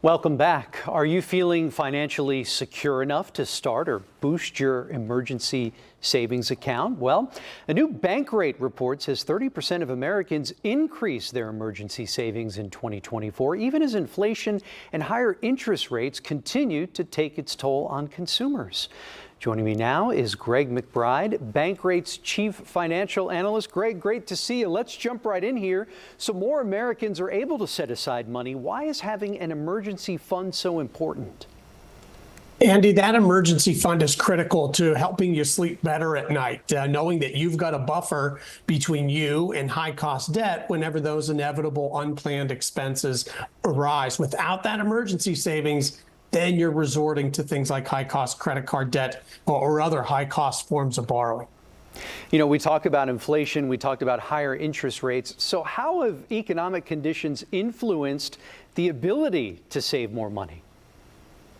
Welcome back. Are you feeling financially secure enough to start or boost your emergency savings account? Well, a new Bankrate report says 30% of Americans increased their emergency savings in 2024, even as inflation and higher interest rates continue to take its toll on consumers. Joining me now is Greg McBride, Bankrate's chief financial analyst. Greg, great to see you. Let's jump right in here. So more Americans are able to set aside money. Why is having an emergency fund so important? Andy, that emergency fund is critical to helping you sleep better at night, knowing that you've got a buffer between you and high-cost debt whenever those inevitable unplanned expenses arise. Without that emergency savings, then you're resorting to things like high-cost credit card debt or other high-cost forms of borrowing. You know, we talk about inflation, we talked about higher interest rates. So how have economic conditions influenced the ability to save more money?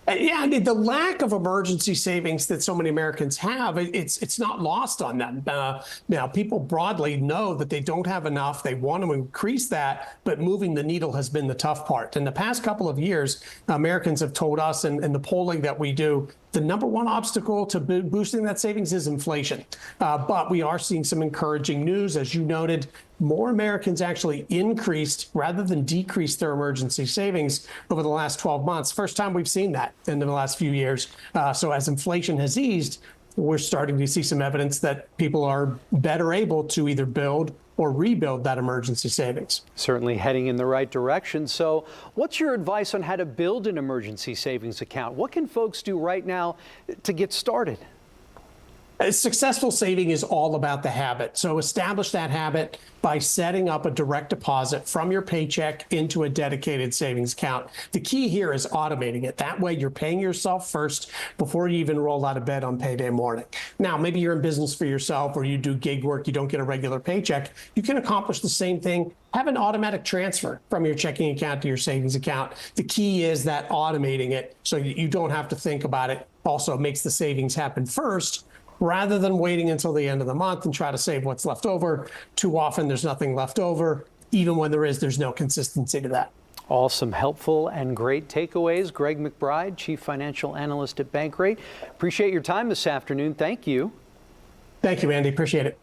Yeah, I mean, the lack of emergency savings that so many Americans have, it's not lost on them. Now, people broadly know that they don't have enough. They want to increase that, but moving the needle has been the tough part. In the past couple of years, Americans have told us in the polling that we do, the number one obstacle to boosting that savings is inflation. But we are seeing some encouraging news. As you noted, more Americans actually increased rather than decreased their emergency savings over the last 12 months. First time we've seen that in the last few years. So as inflation has eased, we're starting to see some evidence that people are better able to either build or rebuild that emergency savings. Certainly heading in the right direction. So what's your advice on how to build an emergency savings account? What can folks do right now to get started? Successful saving is all about the habit. So establish that habit by setting up a direct deposit from your paycheck into a dedicated savings account. The key here is automating it. That way you're paying yourself first before you even roll out of bed on payday morning. Now, maybe you're in business for yourself or you do gig work, you don't get a regular paycheck. You can accomplish the same thing. Have an automatic transfer from your checking account to your savings account. The key is that automating it so you don't have to think about it also makes the savings happen first, rather than waiting until the end of the month and try to save what's left over. Too often there's nothing left over. Even when there is, there's no consistency to that. Awesome, helpful, and great takeaways. Greg McBride, chief financial analyst at Bankrate. Appreciate your time this afternoon. Thank you. Thank you, Andy. Appreciate it.